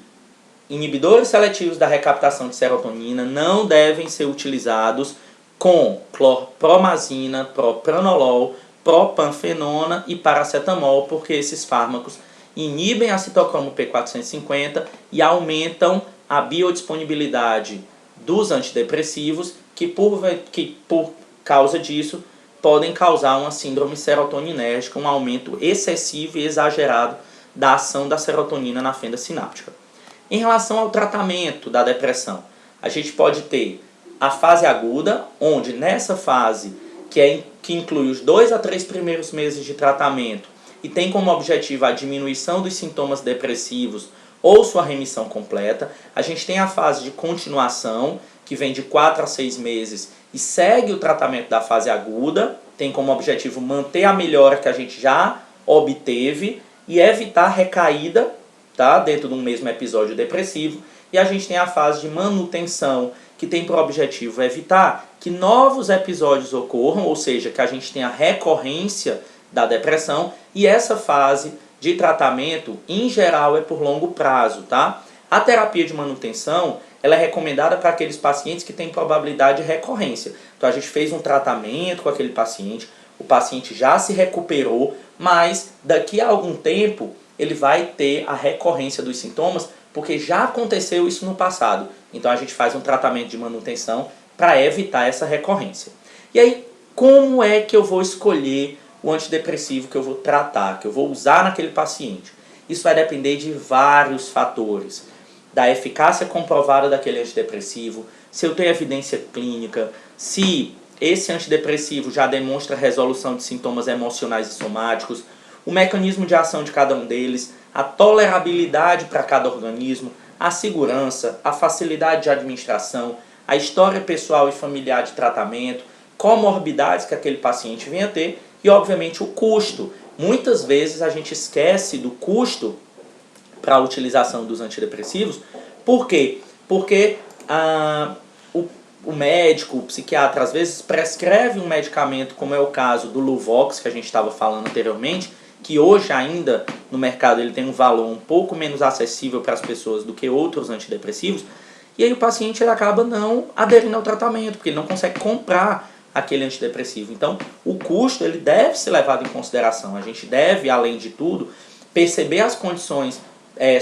inibidores seletivos da recaptação de serotonina não devem ser utilizados com clorpromazina, propranolol, propanfenona e paracetamol, porque esses fármacos inibem a citocromo P450 e aumentam a biodisponibilidade dos antidepressivos, que por causa disso podem causar uma síndrome serotoninérgica, um aumento excessivo e exagerado da ação da serotonina na fenda sináptica. Em relação ao tratamento da depressão, a gente pode ter a fase aguda, onde nessa fase, que inclui os 2 a 3 primeiros meses de tratamento e tem como objetivo a diminuição dos sintomas depressivos ou sua remissão completa, a gente tem a fase de continuação, que vem de 4 a 6 meses e segue o tratamento da fase aguda, tem como objetivo manter a melhora que a gente já obteve e evitar recaída, tá, dentro de um mesmo episódio depressivo. E a gente tem a fase de manutenção, que tem por objetivo evitar que novos episódios ocorram, ou seja, que a gente tenha recorrência da depressão. E essa fase de tratamento, em geral, é por longo prazo, tá? A terapia de manutenção, ela é recomendada para aqueles pacientes que têm probabilidade de recorrência. Então a gente fez um tratamento com aquele paciente, o paciente já se recuperou, mas daqui a algum tempo ele vai ter a recorrência dos sintomas, porque já aconteceu isso no passado. Então a gente faz um tratamento de manutenção para evitar essa recorrência. E aí, como é que eu vou escolher o antidepressivo que eu vou tratar, que eu vou usar naquele paciente? Isso vai depender de vários fatores. Da eficácia comprovada daquele antidepressivo, se eu tenho evidência clínica, se esse antidepressivo já demonstra resolução de sintomas emocionais e somáticos, o mecanismo de ação de cada um deles, a tolerabilidade para cada organismo, a segurança, a facilidade de administração, a história pessoal e familiar de tratamento, comorbidades que aquele paciente venha a ter e, obviamente, o custo. Muitas vezes a gente esquece do custo para a utilização dos antidepressivos. Por quê? Porque o médico, o psiquiatra, às vezes prescreve um medicamento, como é o caso do Luvox, que a gente estava falando anteriormente, que hoje ainda no mercado ele tem um valor um pouco menos acessível para as pessoas do que outros antidepressivos, e aí o paciente ele acaba não aderindo ao tratamento, porque ele não consegue comprar aquele antidepressivo. Então, o custo ele deve ser levado em consideração. A gente deve, além de tudo, perceber as condições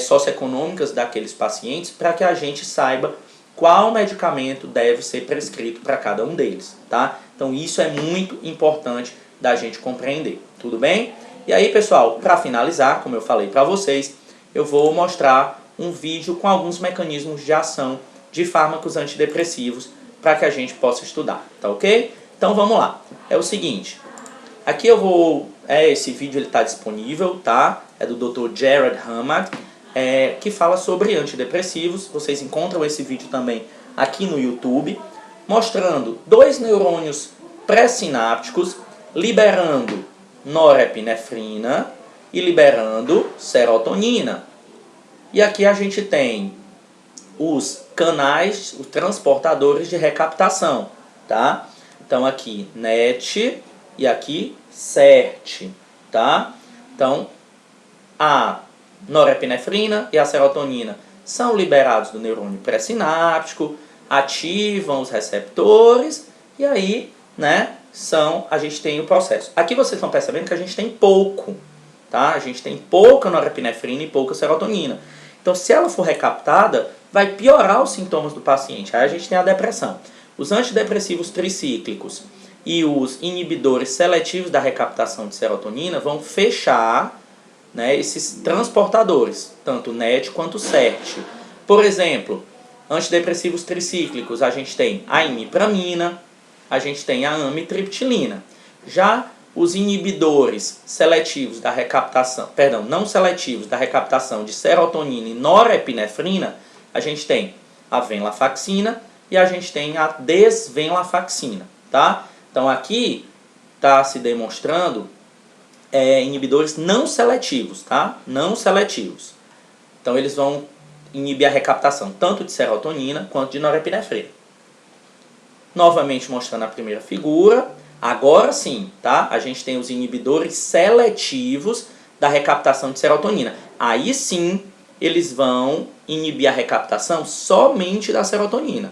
socioeconômicas daqueles pacientes para que a gente saiba qual medicamento deve ser prescrito para cada um deles, tá? Então, isso é muito importante da gente compreender, tudo bem? E aí, pessoal, para finalizar, como eu falei para vocês, eu vou mostrar um vídeo com alguns mecanismos de ação de fármacos antidepressivos para que a gente possa estudar, tá ok? Então vamos lá. É o seguinte, aqui eu vou... esse vídeo ele está disponível, tá? É do Dr. Jared Hamad, que fala sobre antidepressivos. Vocês encontram esse vídeo também aqui no YouTube, mostrando 2 neurônios pré-sinápticos liberando norepinefrina e liberando serotonina. E aqui a gente tem os canais, os transportadores de recaptação, tá? Então aqui NET e aqui CERT, tá? Então a norepinefrina e a serotonina são liberados do neurônio pré-sináptico, ativam os receptores e aí, né, a gente tem o processo. Aqui vocês estão percebendo que a gente tem pouco, tá? A gente tem pouca norepinefrina e pouca serotonina. Então, se ela for recaptada, vai piorar os sintomas do paciente. Aí a gente tem a depressão. Os antidepressivos tricíclicos e os inibidores seletivos da recaptação de serotonina vão fechar, né, esses transportadores, tanto NET quanto CERT. Por exemplo, antidepressivos tricíclicos, a gente tem a imipramina, a gente tem a amitriptilina. Já os inibidores seletivos da recaptação, não seletivos da recaptação de serotonina e norepinefrina, a gente tem a venlafaxina e a gente tem a desvenlafaxina, tá? Então aqui está se demonstrando inibidores não seletivos, tá? Não seletivos. Então eles vão inibir a recaptação tanto de serotonina quanto de norepinefrina. Novamente mostrando a primeira figura. Agora sim, tá? A gente tem os inibidores seletivos da recaptação de serotonina. Aí sim, eles vão inibir a recaptação somente da serotonina.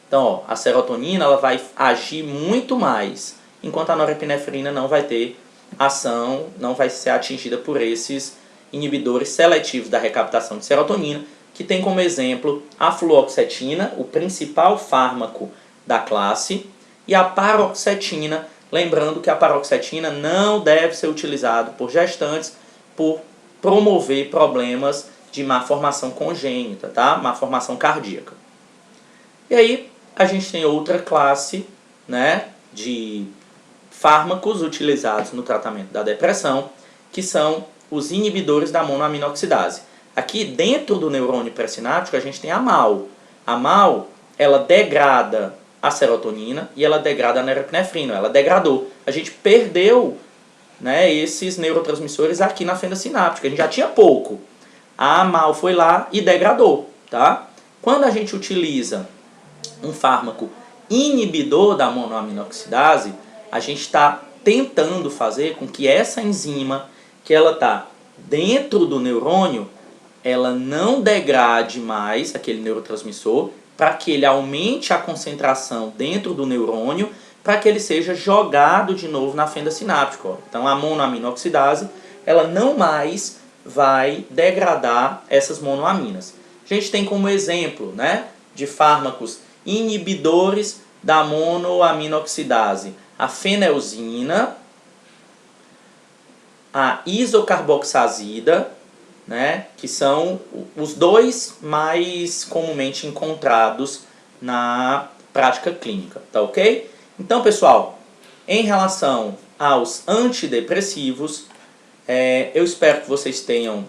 Então, ó, a serotonina ela vai agir muito mais, enquanto a norepinefrina não vai ter ação, não vai ser atingida por esses inibidores seletivos da recaptação de serotonina, que tem como exemplo a fluoxetina, o principal fármaco da classe, e a paroxetina, lembrando que a paroxetina não deve ser utilizada por gestantes por promover problemas de má formação congênita, tá? Má formação cardíaca. E aí a gente tem outra classe, né, de fármacos utilizados no tratamento da depressão, que são os inibidores da monoaminoxidase. Aqui dentro do neurônio pré-sináptico a gente tem a MAO. A MAO, ela degrada a serotonina e ela degrada a norepinefrina. Ela degradou. A gente perdeu, né, esses neurotransmissores aqui na fenda sináptica. A gente já tinha pouco. A MAO foi lá e degradou, tá? Quando a gente utiliza um fármaco inibidor da monoaminoxidase, a gente está tentando fazer com que essa enzima, que ela está dentro do neurônio, ela não degrade mais aquele neurotransmissor, para que ele aumente a concentração dentro do neurônio, para que ele seja jogado de novo na fenda sináptica. Ó. Então a monoaminoxidase, ela não mais vai degradar essas monoaminas. A gente tem como exemplo, né, de fármacos inibidores da monoaminoxidase a fenelzina, a isocarboxazida, né, que são os dois mais comumente encontrados na prática clínica, tá ok? Então, pessoal, em relação aos antidepressivos, eu espero que vocês tenham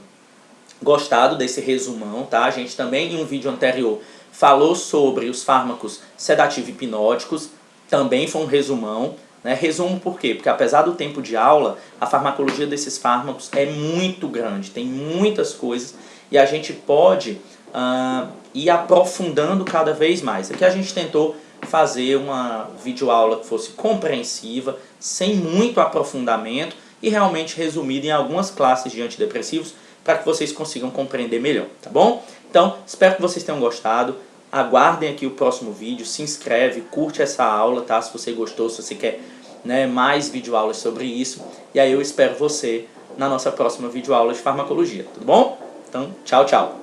gostado desse resumão, tá? A gente também, em um vídeo anterior, falou sobre os fármacos sedativo-hipnóticos, também foi um resumão. Né? Resumo por quê? Porque apesar do tempo de aula, a farmacologia desses fármacos é muito grande, tem muitas coisas e a gente pode ir aprofundando cada vez mais. Aqui a gente tentou fazer uma videoaula que fosse compreensiva, sem muito aprofundamento e realmente resumida em algumas classes de antidepressivos para que vocês consigam compreender melhor, tá bom? Então, espero que vocês tenham gostado. Aguardem aqui o próximo vídeo, se inscreve, curte essa aula, tá? Se você gostou, se você quer, né, mais videoaulas sobre isso. E aí eu espero você na nossa próxima videoaula de farmacologia, tudo bom? Então, tchau, tchau!